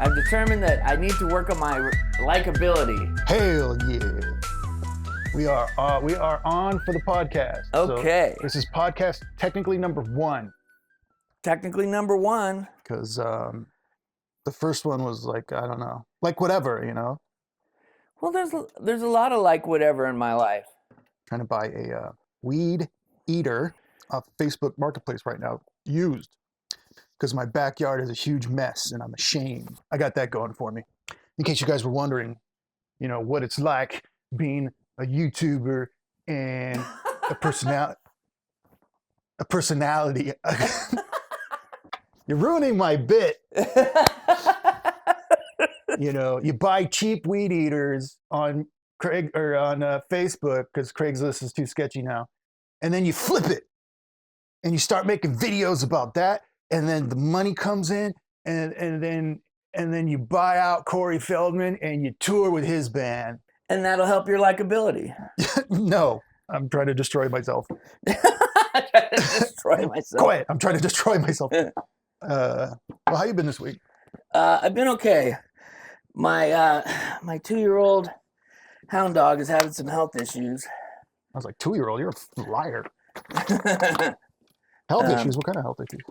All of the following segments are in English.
I've determined that I need to work on my likability. Hell yeah. We are on for the podcast. Okay. So this is podcast technically number 1. Technically number 1. Because the first one was like, I don't know, like whatever, you know? Well, there's a lot of like whatever in my life. Trying to buy a weed eater off Facebook Marketplace right now, used. Because my backyard is a huge mess and I'm ashamed. I got that going for me. In case you guys were wondering, you know, what it's like being a YouTuber and a personality. You're ruining my bit. You know, you buy cheap weed eaters on Facebook because Craigslist is too sketchy now, and then you flip it and you start making videos about that, and then the money comes in, and then you buy out Corey Feldman and you tour with his band. And that'll help your likability. No, I'm trying to destroy myself. I'm trying to destroy myself. Go ahead. I'm trying to destroy myself. Well, how you been this week? I've been okay. My 2-year-old hound dog is having some health issues. I was like, 2-year-old? You're a liar. Health issues? What kind of health issues?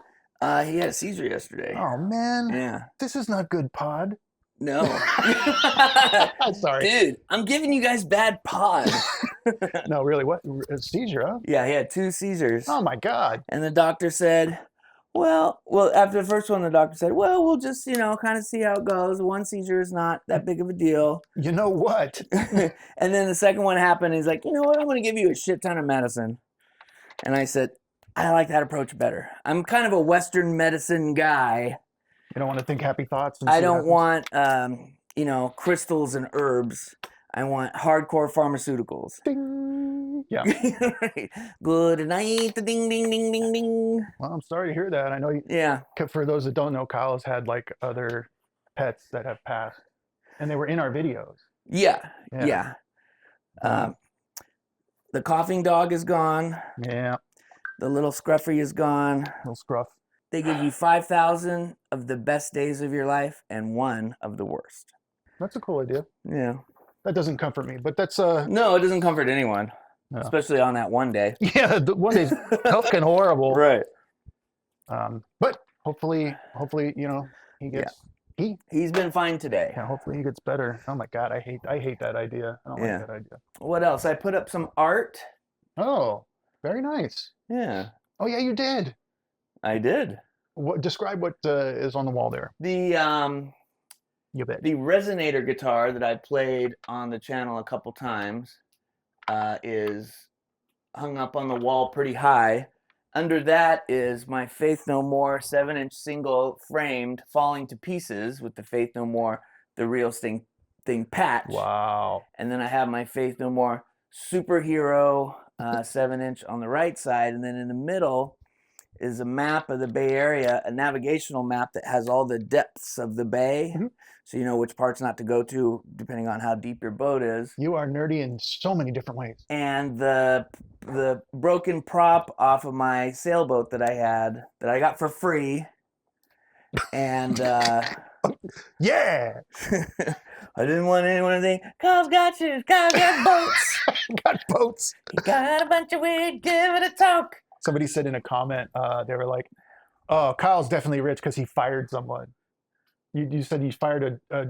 He had a seizure yesterday. Oh, man. Yeah. This is not good pod. No. I'm sorry. Dude, I'm giving you guys bad pod. No, really? What? A seizure, huh? Yeah, he had 2 seizures. Oh, my God. And the doctor said, well, after the first one, the doctor said, well, we'll just, kind of see how it goes. 1 seizure is not that big of a deal. You know what? And then the second one happened. He's like, you know what? I'm going to give you a shit ton of medicine. And I said, I like that approach better. I'm kind of a Western medicine guy. You don't want to think happy thoughts? I don't want, crystals and herbs. I want hardcore pharmaceuticals. Ding. Yeah. Right. Good night. Ding, ding, ding, ding, ding. Well, I'm sorry to hear that. I know you. Yeah. For those that don't know, Kyle has had like other pets that have passed, and they were in our videos. Yeah. The coughing dog is gone. Yeah. The little scruffy is gone. Little scruff. They give you 5,000 of the best days of your life and 1 of the worst. That's a cool idea. Yeah. That doesn't comfort me, but that's No, it doesn't comfort anyone, especially on that one day. Yeah, the one day's fucking horrible. Right. But hopefully, he gets He's been fine today. Yeah, hopefully he gets better. Oh my God, I hate that idea. I don't like that idea. What else? I put up some art. Oh, very nice. Yeah. Oh yeah, you did. I did. Describe what is on the wall there. The resonator guitar that I played on the channel a couple times is hung up on the wall pretty high. Under that is my Faith No More 7-inch single framed, falling to pieces with the Faith No More, the real thing patch. Wow. And then I have my Faith No More superhero 7-inch on the right side. And then in the middle is a map of the Bay Area, a navigational map that has all the depths of the bay. Mm-hmm. So you know which parts not to go to depending on how deep your boat is. You are nerdy in so many different ways. And the broken prop off of my sailboat that I had, that I got for free. And yeah. I didn't want anyone to think, Kyle's got shoes, Kyle's got boats. Got boats. He got a bunch of weed, give it a talk. Somebody said in a comment, they were like, oh, Kyle's definitely rich because he fired someone. You said you fired a...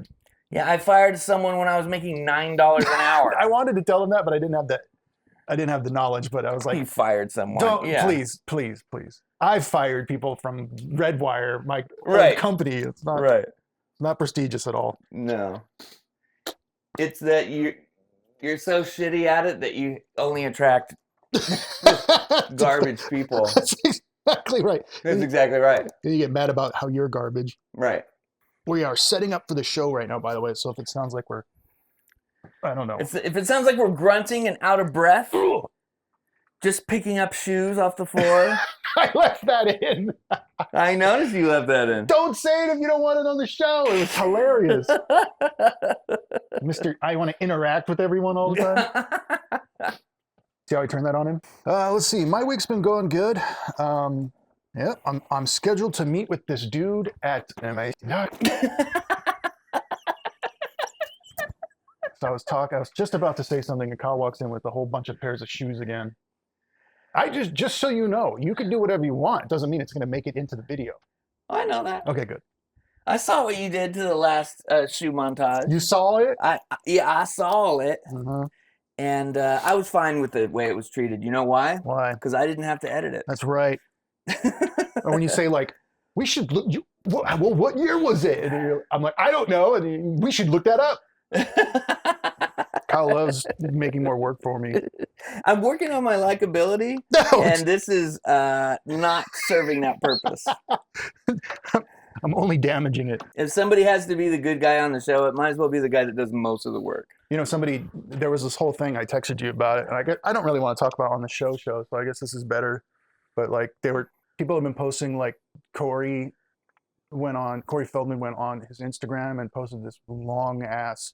Yeah, I fired someone when I was making $9 an hour. I wanted to tell them that, but I didn't have the knowledge, but I was like... You fired someone. Don't, yeah. Please. I've fired people from Redwire, my company. It's not not prestigious at all. No. It's that you're so shitty at it that you only attract garbage people. That's exactly right. That's exactly right. You get mad about how you're garbage. Right. We are setting up for the show right now, by the way. So if it sounds like we're, I don't know. If it sounds like we're grunting and out of breath, just picking up shoes off the floor. I left that in. I noticed you left that in. Don't say it if you don't want it on the show. It was hilarious. I want to interact with everyone all the time. See how I turned that on him? Let's see. My week's been going good. Yeah, I'm scheduled to meet with this dude at. So I was just about to say something, and Kyle walks in with a whole bunch of pairs of shoes again. I just so you know, you can do whatever you want. It doesn't mean it's going to make it into the video. Oh, I know that. Okay, good. I saw what you did to the last shoe montage. You saw it? Yeah, I saw it. Uh-huh. And I was fine with the way it was treated. You know why? Why? Because I didn't have to edit it. That's right. Or when you say like, we should look, well, what year was it? And I'm like, I don't know. And we should look that up. Kyle loves making more work for me. I'm working on my likability, and this is not serving that purpose. I'm only damaging it. If somebody has to be the good guy on the show, it might as well be the guy that does most of the work. You know, there was this whole thing, I texted you about it, and I don't really want to talk about it on the show, so I guess this is better. But like, people have been posting, like, Corey Feldman went on his Instagram and posted this long ass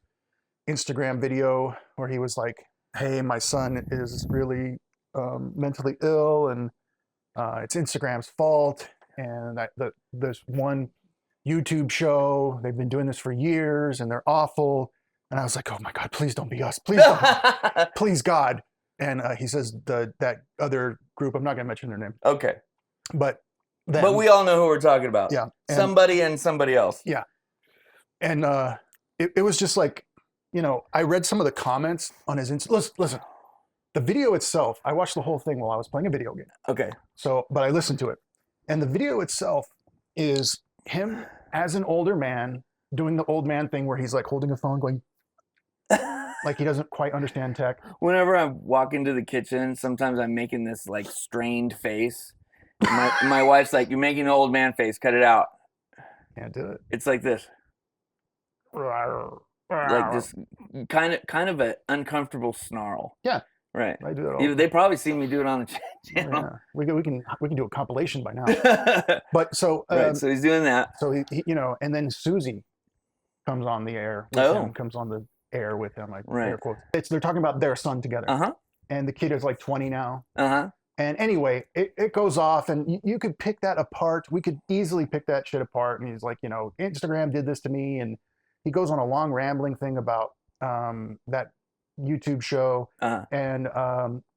Instagram video where he was like, hey, my son is really mentally ill, and it's Instagram's fault. And there's one YouTube show, they've been doing this for years and they're awful. And I was like, oh my God, please don't be us. Please don't. Please, God. And he says that other group, I'm not going to mention their name. Okay. But we all know who we're talking about. Yeah. Somebody and somebody else. Yeah. And it was just like, you know, I read some of the comments on his Instagram. Listen, the video itself, I watched the whole thing while I was playing a video game. Okay. But I listened to it. And the video itself is him as an older man doing the old man thing where he's like holding a phone going, like he doesn't quite understand tech. Whenever I walk into the kitchen, sometimes I'm making this like strained face. My wife's like, you're making an old man face, cut it out. Can't do it. It's like this. Like just kind of an uncomfortable snarl. Yeah. Right. I do that all. They probably see me do it on the channel. Yeah. We can do a compilation by now. But so right, so he's doing that. So he you know, and then Susie comes on the air with him, comes on the air with him, like air quotes. They're talking about their son together. Uh-huh. And the kid is like 20 now. Uh-huh. And anyway, it goes off, and you could pick that apart. We could easily pick that shit apart. And he's like, you know, Instagram did this to me, and he goes on a long rambling thing about that YouTube show and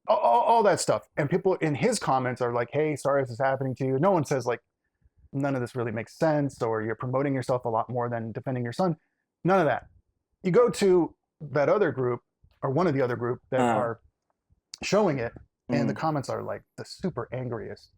all that stuff. And people in his comments are like, hey, sorry this is happening to you. No one says like, none of this really makes sense, or you're promoting yourself a lot more than defending your son. None of that. You go to that other group, or one of the other group that are showing it, and the comments are like the super angriest.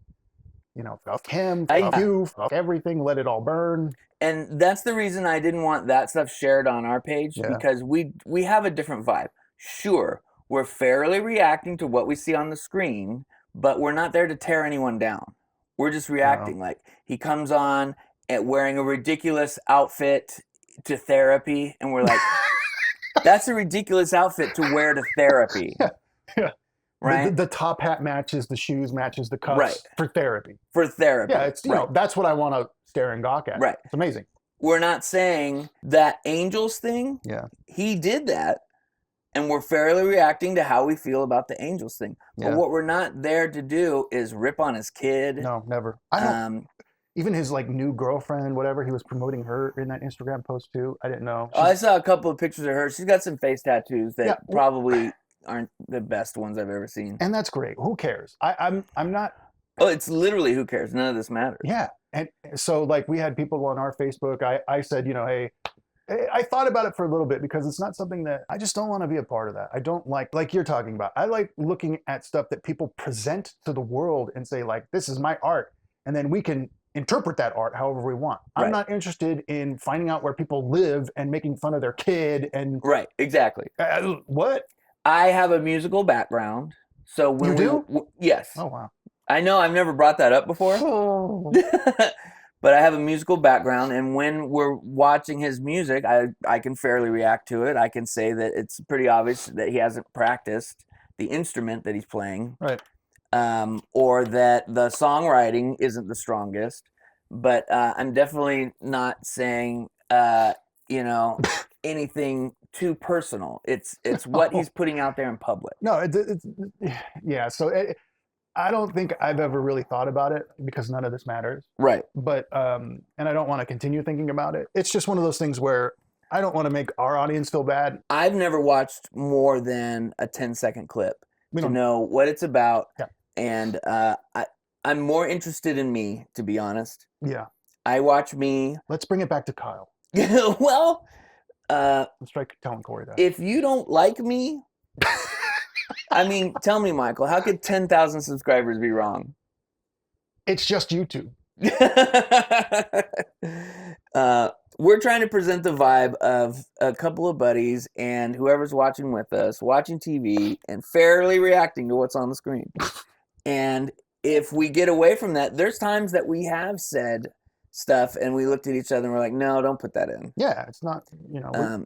You know, fuck him, fuck you, fuck everything, let it all burn. And that's the reason I didn't want that stuff shared on our page, because we have a different vibe. Sure, we're fairly reacting to what we see on the screen, but we're not there to tear anyone down. We're just reacting. Like, he comes on wearing a ridiculous outfit to therapy, and we're like, that's a ridiculous outfit to wear to therapy. Yeah. Right? The top hat matches the shoes, matches the cuffs for therapy. For therapy. Yeah, it's, you know, that's what I want to stare and gawk at. Right. It's amazing. We're not saying that Angels thing. Yeah. He did that, and we're fairly reacting to how we feel about the Angels thing. But what we're not there to do is rip on his kid. No, never. I don't. Even his like new girlfriend, whatever, he was promoting her in that Instagram post too. I didn't know. I saw a couple of pictures of her. She's got some face tattoos that probably aren't the best ones I've ever seen. And that's great. Who cares? I'm not. Oh, it's literally who cares. None of this matters. Yeah. And so like we had people on our Facebook. I said, you know, hey, I thought about it for a little bit because it's not something that I just don't want to be a part of that. I don't like you're talking about. I like looking at stuff that people present to the world and say like, this is my art. And then we can interpret that art however we want. I'm not interested in finding out where people live and making fun of their kid and right, exactly. What? I have a musical background, so when you do? Yes. Oh wow. I know I've never brought that up before, but I have a musical background, and when we're watching his music, I can fairly react to it. I can say that it's pretty obvious that he hasn't practiced the instrument that he's playing. Right. Or that the songwriting isn't the strongest, but I'm definitely not saying, you know, anything too personal. It's what he's putting out there in public. No, it's yeah. So I don't think I've ever really thought about it because none of this matters. Right. But and I don't want to continue thinking about it. It's just one of those things where I don't want to make our audience feel bad. I've never watched more than a 10-second clip to know what it's about. Yeah. And I'm more interested in me, to be honest. Yeah. I watch me. Let's bring it back to Kyle. Well, let's try telling Corey that. If you don't like me, I mean, tell me, Michael, how could 10,000 subscribers be wrong? It's just YouTube. We're trying to present the vibe of a couple of buddies and whoever's watching with us, watching TV and fairly reacting to what's on the screen. And if we get away from that, there's times that we have said stuff and we looked at each other and we're like, no, don't put that in. Yeah, it's not, you know.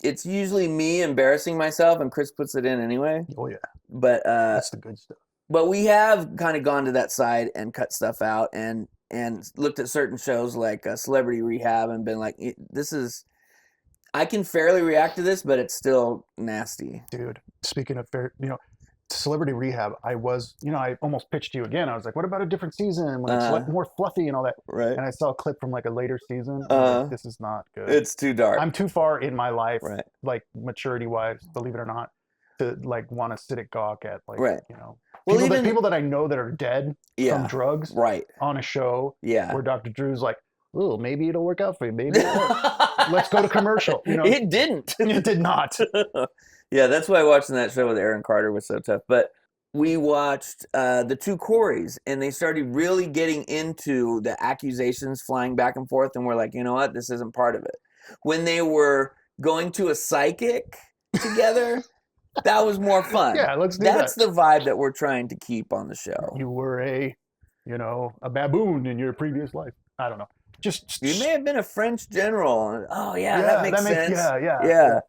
It's usually me embarrassing myself and Chris puts it in anyway. Oh, yeah. But that's the good stuff. But we have kind of gone to that side and cut stuff out and looked at certain shows like Celebrity Rehab and been like, I can fairly react to this, but it's still nasty. Dude, speaking of Celebrity Rehab, I almost pitched you again. I was like, what about a different season when it's more fluffy and all that? Right. And I saw a clip from like a later season. Like, this is not good. It's too dark. I'm too far in my life, right. like maturity-wise, believe it or not, to like want to sit at gawk at like, right. you know. Well, people that I know that are dead from drugs on a show where Dr. Drew's like, oh, maybe it'll work out for you. Maybe let's go to commercial. You know? It didn't. It did not. Yeah, that's why watching that show with Aaron Carter was so tough. But we watched the two Coreys, and they started really getting into the accusations flying back and forth, and we're like, you know what? This isn't part of it. When they were going to a psychic together... That was more fun. Yeah, let's do that. That's the vibe that we're trying to keep on the show. You were a baboon in your previous life. I don't know. You may have been a French general. Oh yeah, that makes sense. Yeah.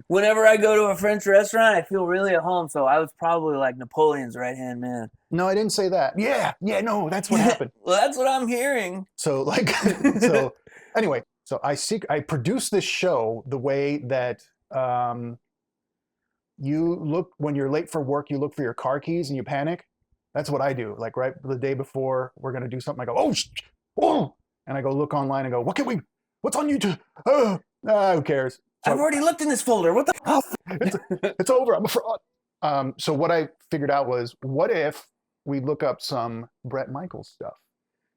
Whenever I go to a French restaurant, I feel really at home. So I was probably like Napoleon's right-hand man. No, I didn't say that. Yeah, no, that's what happened. Well, that's what I'm hearing. So anyway, so I produce this show the way that you look when you're late for work, you look for your car keys and you panic. That's what I do. Like right the day before we're going to do something, I go, oh, and I go look online and go, what's on YouTube? Who cares? So, I've already looked in this folder. What the? It's over. I'm a fraud. So what I figured out was, what if we look up some Bret Michaels stuff?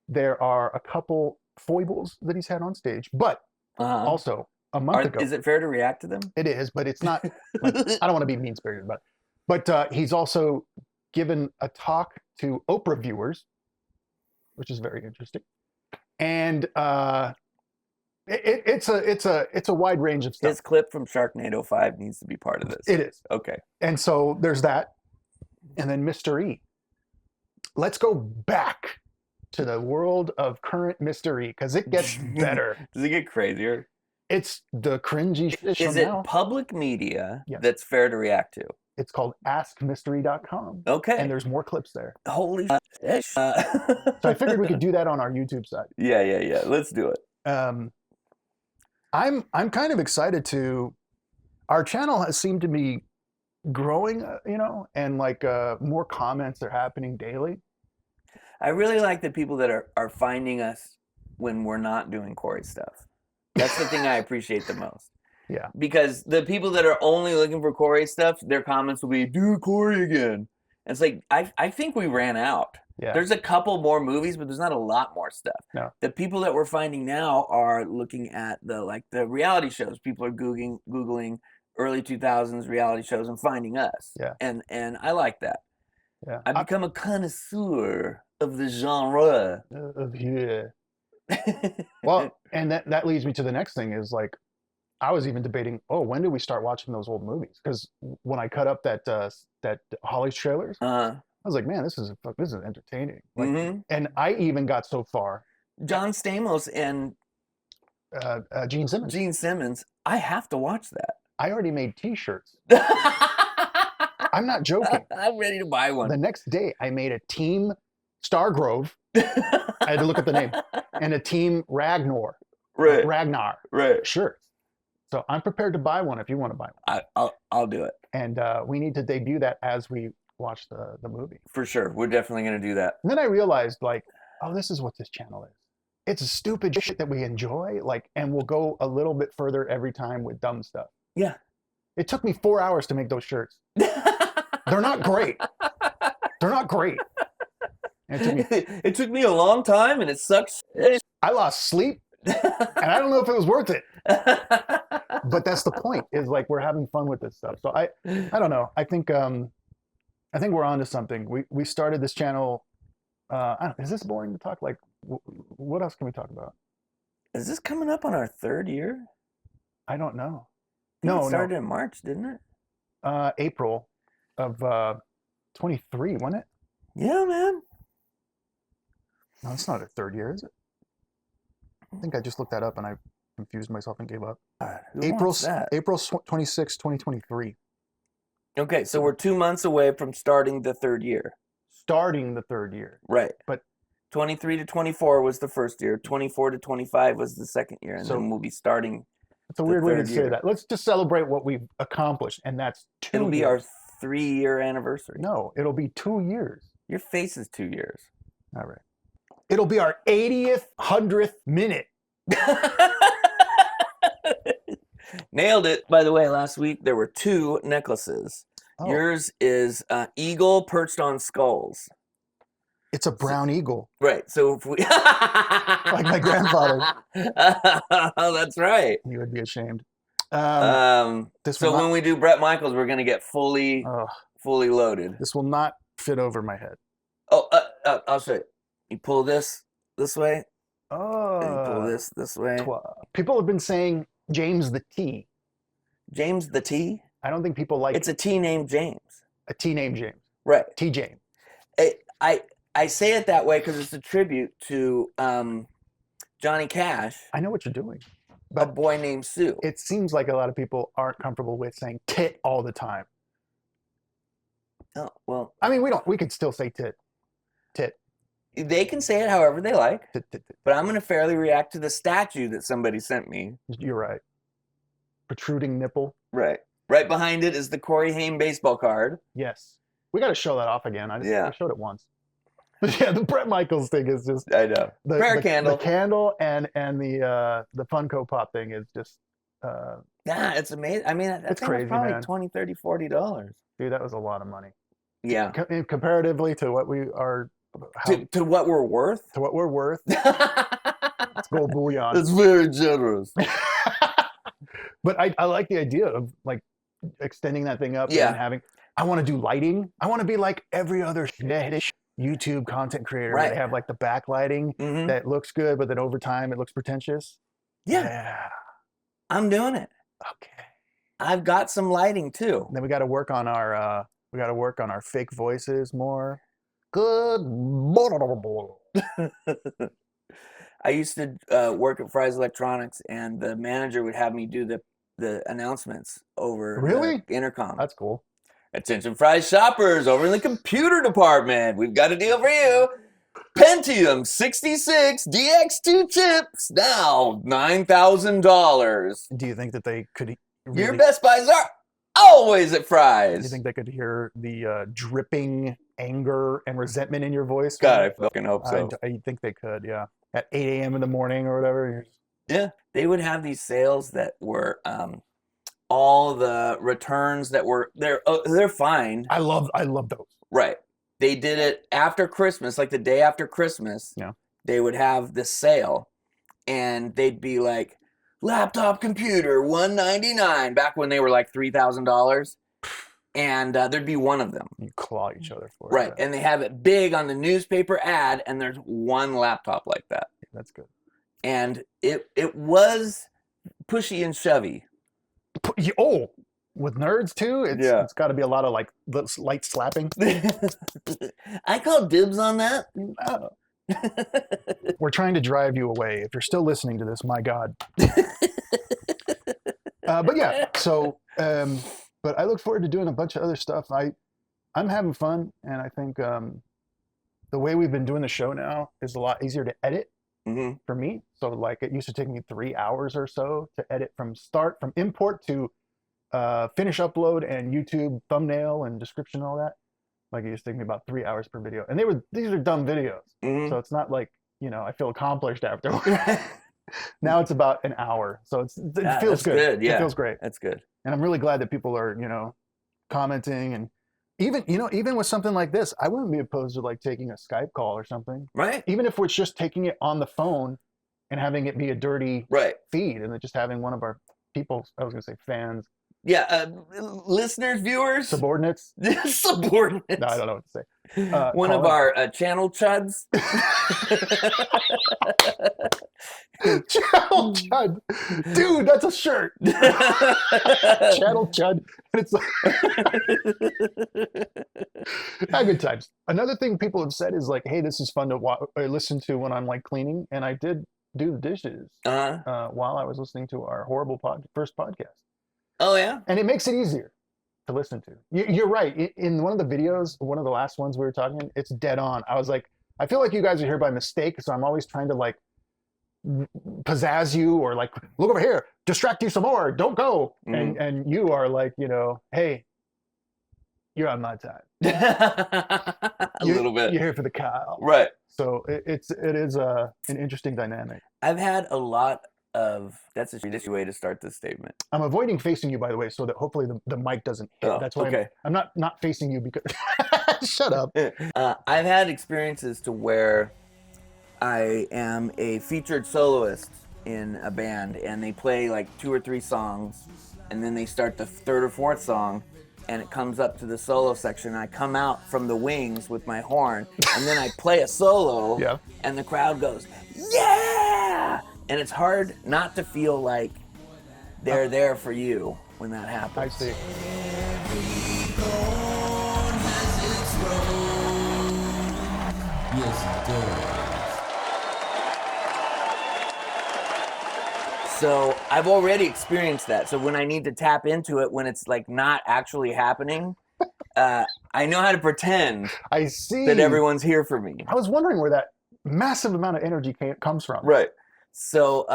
There are a couple foibles that he's had on stage, but also a month ago. Is it fair to react to them? It is, but it's not. Like, I don't want to be mean-spirited about it. But he's also given a talk to Oprah viewers, which is very interesting, and it's a wide range of stuff. His clip from Sharknado 5 needs to be part of this. It is. Okay. And so there's that, and then Mr. E. Let's go back to the world of current Mr. E because it gets better. Does it get crazier? It's the cringy shit. Is it public media that's fair to react to? It's called AskMystery.com. Okay. And there's more clips there. Holy shit. So I figured we could do that on our YouTube side. Yeah. Let's do it. I'm kind of excited to. Our channel has seemed to be growing, and like more comments are happening daily. I really like the people that are finding us when we're not doing Corey stuff. That's the thing I appreciate the most. Yeah. Because the people that are only looking for Corey stuff, their comments will be, do Corey again. And it's like, I think we ran out. Yeah. There's a couple more movies, but there's not a lot more stuff. No. The people that we're finding now are looking at the reality shows. People are Googling early 2000s reality shows and finding us. Yeah. And I like that. Yeah. I've become a connoisseur of the genre. Well, and that leads me to the next thing is like, I was even debating, when did we start watching those old movies? Because when I cut up that Holly's trailers, I was like, man, this is entertaining. Like, and I even got so far. John Stamos and Gene Simmons. Gene Simmons. I have to watch that. I already made T-shirts. I'm not joking. I'm ready to buy one. The next day, I made a Team Stargrove. I had to look at the name. And a Team Ragnar. Right. Ragnar. Right. Shirt. So I'm prepared to buy one if you want to buy one. I'll do it. And we need to debut that as we watch the movie. For sure. We're definitely going to do that. And then I realized, like, this is what this channel is. it's stupid shit that we enjoy, like, and we'll go a little bit further every time with dumb stuff. Yeah. It took me 4 hours to make those shirts. They're not great. They're not great. And it took me a long time, and it sucks. I lost sleep, and I don't know if it was worth it. But that's the point. Is like we're having fun with this stuff. So I don't know. I think we're onto something. We started this channel. Is this boring to talk? Like, what else can we talk about? Is this coming up on our 3rd year? I don't know. It started in March, didn't it? April of 23, wasn't it? Yeah, man. No, it's not our 3rd year, is it? I think I just looked that up and I confused myself and gave up. April 26, 2023. Okay, so we're 2 months away from starting the 3rd year. Starting the 3rd year. Right. But 23 to 24 was the 1st year. 24 to 25 was the 2nd year. And then we'll be starting. It's a weird way to say that. Let's just celebrate what we've accomplished. And that's 2 years. It'll be our 3-year anniversary. No, it'll be 2 years. Your face is 2 years. All right. It'll be our 80th, 100th minute. Nailed it. By the way, last week there were 2 necklaces. Oh. Yours is eagle perched on skulls. It's a brown eagle. Right. So if we like my grandfather. Oh, that's right. You would be ashamed. So when we do Bret Michaels, we're going to get fully loaded. This will not fit over my head. Oh, I'll show you. You pull this way. Oh. And you pull this way. People have been saying James the T. James the T? I don't think people like It's a T named James. A T named James. Right. T James. I say it that way because it's a tribute to Johnny Cash. I know what you're doing. But a boy named Sue. It seems like a lot of people aren't comfortable with saying tit all the time. Oh, well. I mean, we could still say tit. Tit. They can say it however they like. Tit, tit, tit. But I'm going to fairly react to the statue that somebody sent me. You're right. Protruding nipple. Right. Right behind it is the Corey Haim baseball card. Yes. We got to show that off again. I showed it once. But yeah, the Bret Michaels thing is just. I know. Prayer candle. The candle and the Funko Pop thing is just. Yeah, it's amazing. I mean, that's crazy, probably man. $20, $30, $40. Dude, that was a lot of money. Yeah. Comparatively to what we are. To what we're worth? To what we're worth. It's gold bullion. That's very generous. But I like the idea of like extending that thing up and having. I want to do lighting. I want to be like every other YouTube content creator. Right. They have like the backlighting that looks good, but then over time it looks pretentious. Yeah. I'm doing it. Okay. I've got some lighting too. And then we got to work on our fake voices more. Good. I used to work at Fry's Electronics, and the manager would have me do the announcements over the intercom. That's cool. Attention Fry's shoppers over in the computer department. We've got a deal for you. Pentium 66 DX2 chips, now $9,000. Do you think that they could Your Best Buys are always at Fry's. Do you think they could hear the dripping anger and resentment in your voice? God, I fucking hope so. I think they could, yeah. At 8 a.m. in the morning or whatever. Yeah. They would have these sales that were all the returns that were they're fine. I love those. Right. They did it after Christmas, like the day after Christmas. Yeah. They would have this sale, and they'd be like, laptop computer $199 back when they were like $3,000, and there'd be one of them. You claw each other for it. Right. And they have it big on the newspaper ad, and there's one laptop like that. That's good. And it was pushy and shovey. Oh, with nerds too? It's got to be a lot of like light slapping. I call dibs on that. No. We're trying to drive you away. If you're still listening to this, my God. But yeah, so, but I look forward to doing a bunch of other stuff. I'm having fun, and I think the way we've been doing the show now is a lot easier to edit for me. So like it used to take me 3 hours or so to edit from import to finish upload and YouTube thumbnail and description and all that. Like it used to take me about 3 hours per video, and these are dumb videos, so it's not like I feel accomplished after. Now it's about an hour, so it feels good. Yeah, it feels great. That's good. And I'm really glad that people are commenting, and even with something like this, I wouldn't be opposed to like taking a Skype call or something. Right. Even if we're just taking it on the phone and having it be a dirty feed, and then just having one of our people, I was gonna say fans. Yeah, listeners, viewers, subordinates. Subordinates. No, I don't know what to say. One of our channel chuds. Channel chud, dude, that's a shirt. Channel chud, and it's like good times. Another thing people have said is like, hey, this is fun to listen to when I'm like cleaning, and I did do the dishes while I was listening to our horrible first podcast. Oh yeah, and it makes it easier to listen to. You're right. In one of the videos, one of the last ones we were talking, it's dead on. I was like, I feel like you guys are here by mistake, so I'm always trying to like pizzazz you or like, look over here, distract you some more, don't go. And you are like, hey, you're on my time. A little bit. You're here for the cow. Right. So it is an interesting dynamic. I've had a lot of, that's a shitty way to start this statement. I'm avoiding facing you, by the way, so that hopefully the mic doesn't hit. That's why I'm not facing you because shut up. I've had experiences to where I am a featured soloist in a band, and they play like 2 or 3 songs, and then they start the 3rd or 4th song, and it comes up to the solo section. I come out from the wings with my horn, and then I play a solo, and the crowd goes, yeah! And it's hard not to feel like they're there for you when that happens. I see. Yes, it does. So I've already experienced that. So when I need to tap into it, when it's like not actually happening, I know how to pretend I see that everyone's here for me. I was wondering where that massive amount of energy comes from. Right. So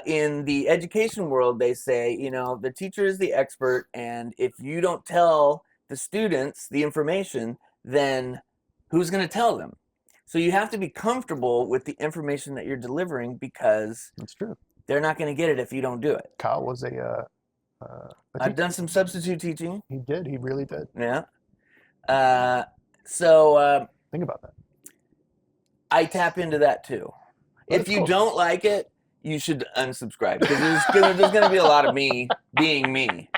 in the education world, they say, the teacher is the expert, and if you don't tell the students the information, then who's going to tell them? So you have to be comfortable with the information that you're delivering, because that's true. They're not going to get it if you don't do it. Kyle was I've done some substitute teaching. He did. He really did. Yeah. Think about that. I tap into that too. If you don't like it, you should unsubscribe, because there's going to be a lot of me being me,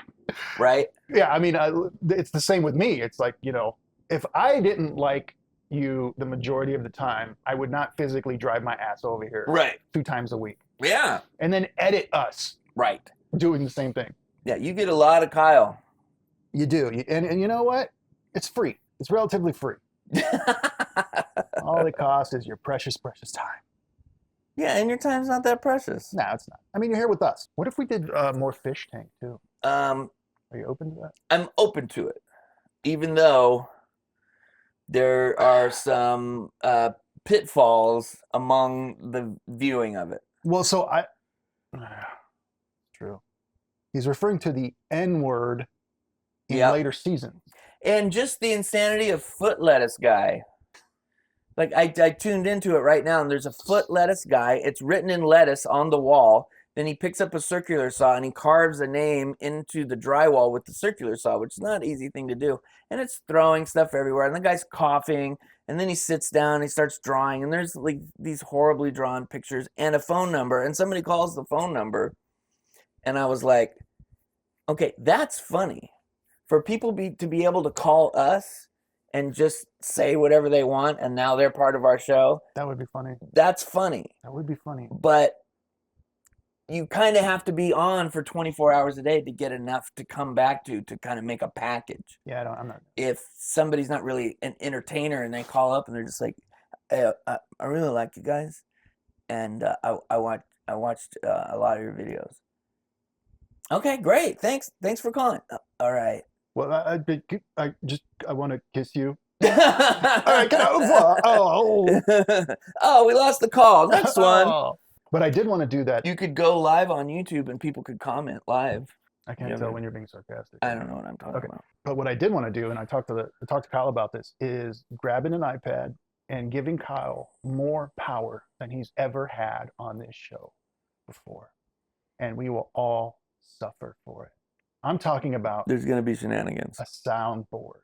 right? Yeah, I mean, it's the same with me. It's like, if I didn't like you the majority of the time, I would not physically drive my ass over here 2 times a week. Yeah. And then edit us. Right. Doing the same thing. Yeah, you get a lot of Kyle. You do. And you know what? It's free. It's relatively free. All it costs is your precious, precious time. Yeah, and your time's not that precious. No, it's not. I mean, you're here with us. What if we did more fish tank too? Are you open to that? I'm open to it, even though there are some pitfalls among the viewing of it. Well, so true. He's referring to the N-word in later seasons. And just the insanity of foot lettuce guy. Like, I tuned into it right now, and there's a foot lettuce guy. It's written in lettuce on the wall. Then he picks up a circular saw, and he carves a name into the drywall with the circular saw, which is not an easy thing to do. And it's throwing stuff everywhere, and the guy's coughing, and then he sits down, and he starts drawing, and there's like these horribly drawn pictures and a phone number, and somebody calls the phone number, and I was like, okay, that's funny. For people to be able to call us and just say whatever they want, and now they're part of our show. That would be funny. That's funny. That would be funny. But you kind of have to be on for 24 hours a day to get enough to come back to kind of make a package. Yeah, I'm not. If somebody's not really an entertainer and they call up and they're just like, hey, I really like you guys, and I watched a lot of your videos. Okay, great. Thanks for calling. All right. Well, I want to kiss you. All right, get over. Oh, we lost the call. Next one. But I did want to do that. You could go live on YouTube and people could comment live. I can't tell when you're being sarcastic. I don't know what I'm talking about. But what I did want to do, and I talked to Kyle about this, is grabbing an iPad and giving Kyle more power than he's ever had on this show before. And we will all suffer for it. I'm talking about There's going to be shenanigans. a soundboard.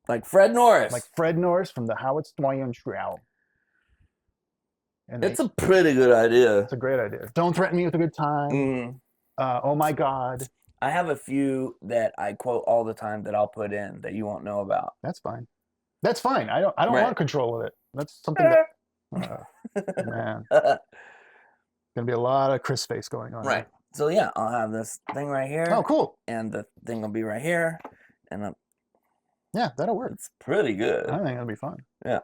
Like Fred Norris. Like Fred Norris from the Howard Stern Show. It's a pretty good idea. It's a great idea. Don't threaten me with a good time. Oh my God. I have a few that I quote all the time that I'll put in that you won't know about. That's fine. That's fine. I don't want control of it. That's something that man. Gonna be a lot of Chris face going on. Right. So yeah, I'll have this thing right here. Oh, cool. And the thing will be right here. And yeah, that'll work. It's pretty good. I think it'll be fun. Yeah.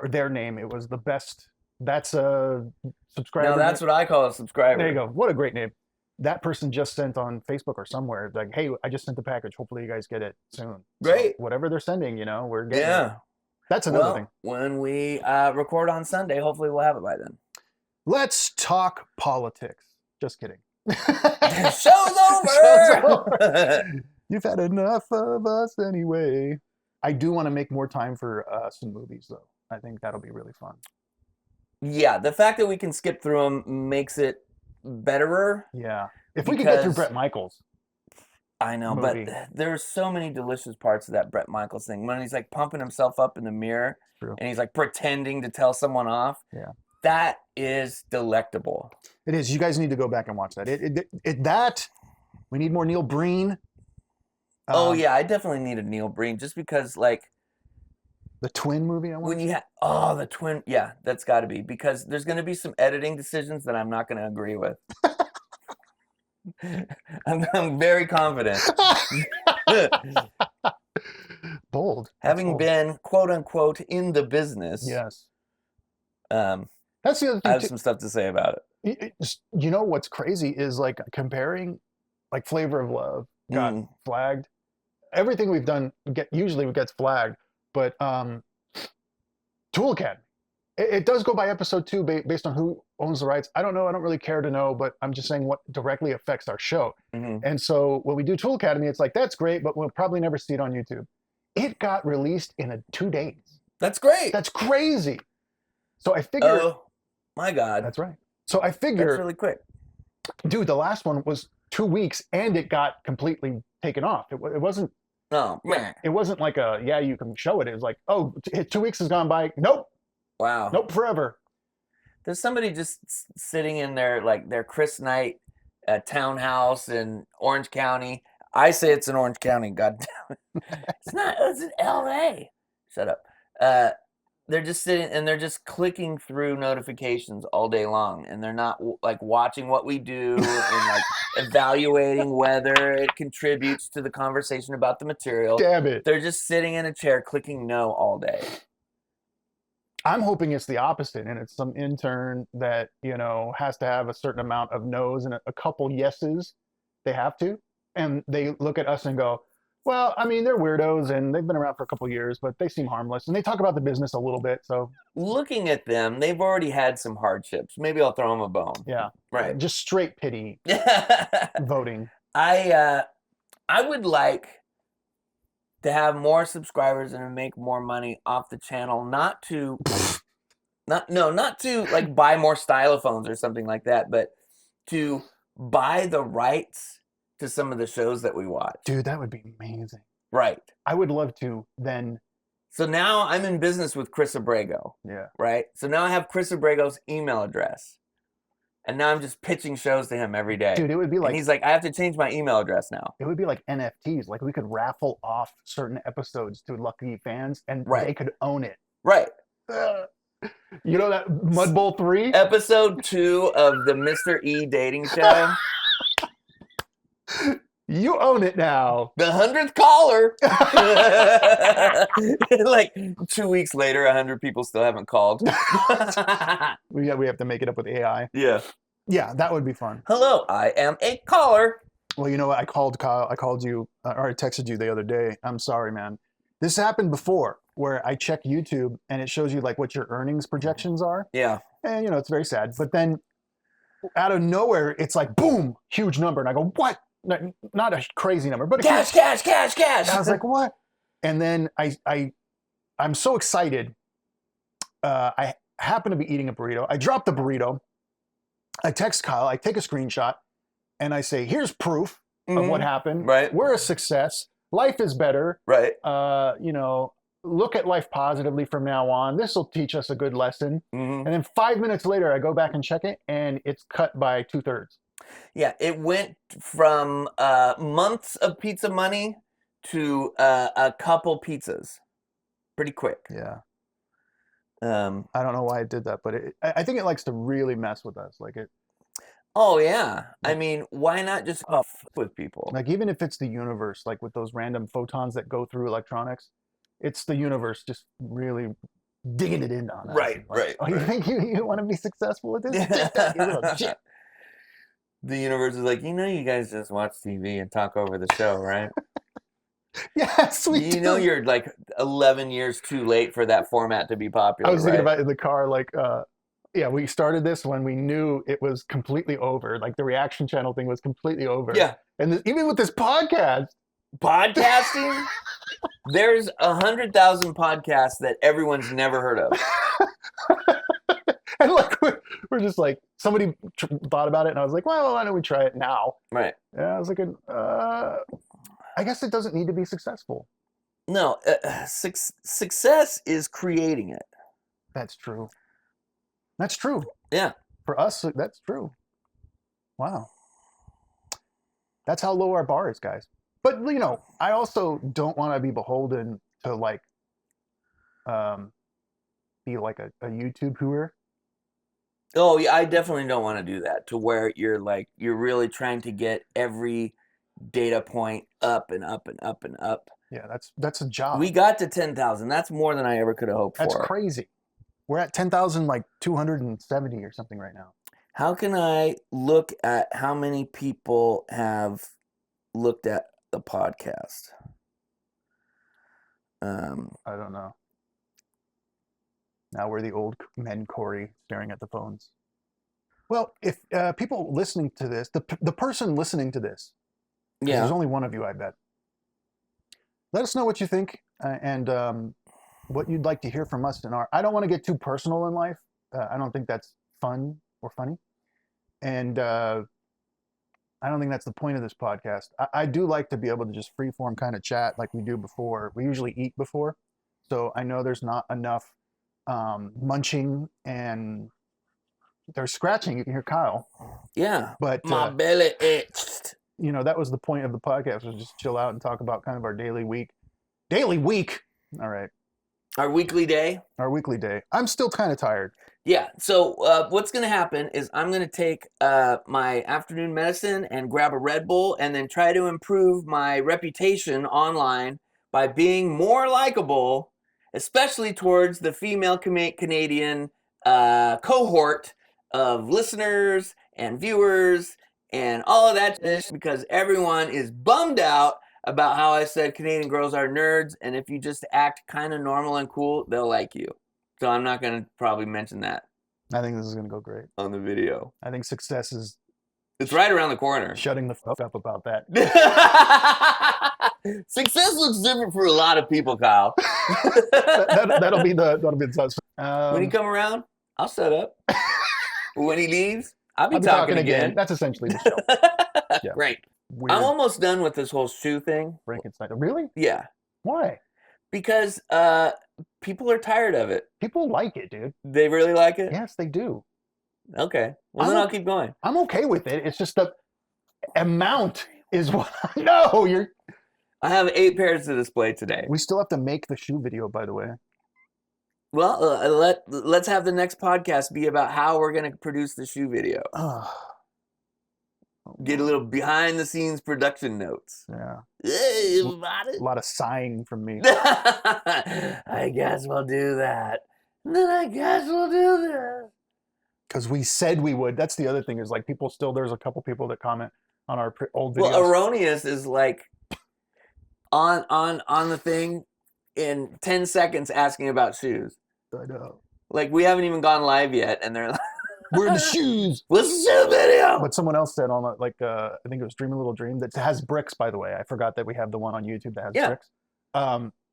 Their name, it was the best. That's a subscriber. No, that's what I call a subscriber. There you go. What a great name. That person just sent on Facebook or somewhere, like, hey, I just sent the package. Hopefully you guys get it soon. Great. So whatever they're sending, we're getting it. That's another thing. When we record on Sunday, hopefully we'll have it by then. Let's talk politics. Just kidding. Show's over! You've had enough of us anyway. I do want to make more time for some movies, though. I think that'll be really fun. Yeah, the fact that we can skip through them makes it betterer. Yeah. If we could get through Bret Michaels. I know, movie. But there's so many delicious parts of that Bret Michaels thing. When he's like pumping himself up in the mirror and he's like pretending to tell someone off. Yeah. That is delectable. It is. You guys need to go back and watch that. That we need more Neil Breen. Oh yeah, I definitely needed Neil Breen just because like the Twin movie I watched. When you the Twin, yeah, that's got to be because there's going to be some editing decisions that I'm not going to agree with. I'm very confident. Bold. Having been quote unquote in the business. Yes. That's the other thing. I have some stuff to say about it. You know what's crazy is like comparing, like Flavor of Love got flagged. Everything we've done usually gets flagged, but Tool Academy. It does go by episode 2 based on who owns the rights. I don't know. I don't really care to know, but I'm just saying what directly affects our show. And so when we do Tool Academy, it's like, that's great, but we'll probably never see it on YouTube. It got released in 2 days. That's great. That's crazy. So I figure. Oh, my God. That's right. So I figure. That's really quick. Dude, the last one was 2 weeks and it got completely taken off. It wasn't. Oh, man. It wasn't like you can show it. It was like, 2 weeks has gone by. Nope. Wow. Nope, forever. There's somebody just sitting in their Chris Knight townhouse in Orange County. I say it's in Orange County, God damn it. It's not, it's in LA. Shut up. They're just sitting and they're just clicking through notifications all day long. And they're not like watching what we do and like evaluating whether it contributes to the conversation about the material. Damn it. They're just sitting in a chair clicking no all day. I'm hoping it's the opposite, and it's some intern that, has to have a certain amount of no's and a couple yeses. They have to. And they look at us and go, well, I mean, they're weirdos, and they've been around for a couple years, but they seem harmless. And they talk about the business a little bit, so. Looking at them, they've already had some hardships. Maybe I'll throw them a bone. Yeah. Right. Just straight pity voting. I would like to have more subscribers and to make more money off the channel, not to like buy more stylophones or something like that, but to buy the rights to some of the shows that we watch. Dude, that would be amazing. Right. I would love to then. So now I'm in business with Chris Abrego. Yeah. Right. So now I have Chris Abrego's email address. And now I'm just pitching shows to him every day. Dude, it would be like. And he's like, I have to change my email address now. It would be like NFTs. Like we could raffle off certain episodes to lucky fans and they could own it. Right. You know that Mud Bowl 3? Episode 2 of the Mr. E dating show. You own it now. The 100th caller. Like 2 weeks later, 100 people still haven't called. We have to make it up with AI. Yeah. Yeah, that would be fun. Hello, I am a caller. Well, you know what? I called Kyle. I called you, or I texted you the other day. I'm sorry, man. This happened before where I check YouTube and it shows you like what your earnings projections are. Yeah. And, it's very sad. But then out of nowhere, it's like, boom, huge number. And I go, what? Not a crazy number, but cash. And I was like, what? And then I'm so excited I happen to be eating a burrito. I drop the burrito. I text Kyle. I take a screenshot, and I say, "Here's proof of what happened. Right. We're a success. Life is better. Right. Look at life positively from now on. This will teach us a good lesson." Mm-hmm. And then 5 minutes later, I go back and check it, and it's cut by 2/3. Yeah, it went from months of pizza money to a couple pizzas, pretty quick. Yeah. I don't know why it did that, but I think it likes to really mess with us. Oh yeah, I mean, why not just puff with people? Like even if it's the universe, like with those random photons that go through electronics, it's the universe just really digging it in on us. Right, right. Oh, you think you want to be successful with this? Take that, you little shit. The universe is like, you guys just watch TV and talk over the show, right? Yes, we do. You're like 11 years too late for that format to be popular. I was thinking about it in the car, we started this when we knew it was completely over. Like the reaction channel thing was completely over. Yeah. And even with this podcasting, there's 100,000 podcasts that everyone's never heard of. And we're just like, somebody thought about it, and I was like, well, why don't we try it now? Right. Yeah, I was like, I guess it doesn't need to be successful. No, success is creating it. That's true. That's true. Yeah. For us, that's true. Wow. That's how low our bar is, guys. But, I also don't want to be beholden to, be like a YouTube hooer. Oh, yeah, I definitely don't want to do that, to where you're really trying to get every data point up and up and up and up. Yeah, that's a job. We got to 10,000. That's more than I ever could have hoped for. That's crazy. We're at 10,270 or something right now. How can I look at how many people have looked at the podcast? I don't know. Now we're the old men, Corey, staring at the phones. Well, if people listening to this, the person listening to this, there's only one of you, I bet. Let us know what you think and what you'd like to hear from us I don't want to get too personal in life. I don't think that's fun or funny. And I don't think that's the point of this podcast. I do like to be able to just freeform kind of chat like we do before. We usually eat before. So I know there's not enough munching and there's scratching. You can hear Kyle. Yeah. But my belly itched. That was the point of the podcast, was just chill out and talk about kind of our daily week. Daily week. All right. Our weekly day. Our weekly day. I'm still kind of tired. Yeah. So what's going to happen is I'm going to take my afternoon medicine and grab a Red Bull and then try to improve my reputation online by being more likable, especially towards the female Canadian cohort of listeners and viewers and all of that, because everyone is bummed out about how I said Canadian girls are nerds, and if you just act kind of normal and cool, they'll like you. So I'm not going to probably mention that. I think this is going to go great. On the video. I think success is... It's right around the corner. Shutting the fuck up about that. Success looks different for a lot of people, Kyle. that'll be the test. When he come around, I'll shut up. When he leaves, I'll be talking again. That's essentially the show. Yeah. Right. Weird. I'm almost done with this whole shoe thing. Frankenstein. Really? Yeah. Why? Because people are tired of it. People like it, dude. They really like it? Yes, they do. Okay. Well, then I'll keep going. I'm okay with it. It's just the amount is what I know. I have 8 pairs to display today. We still have to make the shoe video, by the way. Well, let's have the next podcast be about how we're going to produce the shoe video. Get a little behind the scenes production notes. Yeah. Hey, a lot of sighing from me. I guess we'll do that. Then I guess we'll do this. Because we said we would. That's the other thing, is like people still, there's a couple people that comment on our old videos. Well, Erroneous is like on the thing in 10 seconds asking about shoes. I know. Like, we haven't even gone live yet, and they're like, we're in the shoes. What's the shoe video? But someone else said on I think it was Dream a Little Dream, that has bricks, by the way. I forgot that we have the one on YouTube that has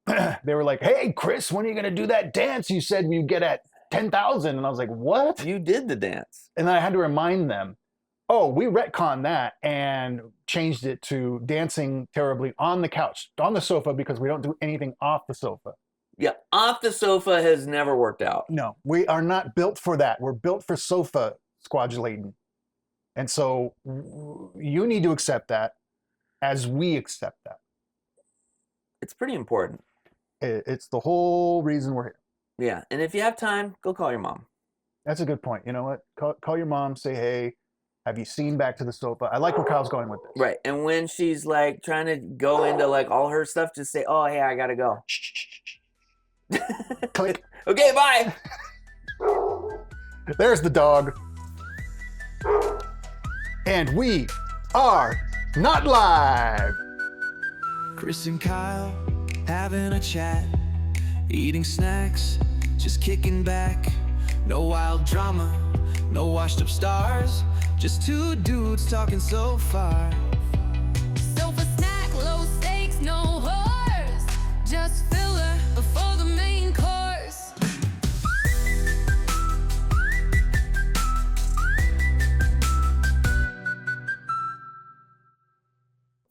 bricks. They were like, hey, Chris, when are you going to do that dance you said you'd get at 10,000. And I was like, what? You did the dance. And I had to remind them, oh, we retconned that and changed it to dancing terribly on the couch, on the sofa, because we don't do anything off the sofa. Yeah, off the sofa has never worked out. No, we are not built for that. We're built for sofa squadulating. And so you need to accept that as we accept that. It's pretty important. It's the whole reason we're here. Yeah, and if you have time, go call your mom. That's a good point. You know what? Call your mom, say, hey, have you seen Back to the Sofa? I like where Kyle's going with this. Right, and when she's like trying to go into like all her stuff, just say, oh, hey, I gotta go. Click. Okay, bye. There's the dog. And we are not live. Chris and Kyle having a chat, eating snacks, just kicking back. No wild drama, no washed up stars, just two dudes talking so far. Sofa snack, low stakes, no horse, just filler before the main course.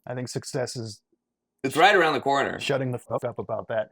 I think success is It's right around the corner. shutting the fuck up about that.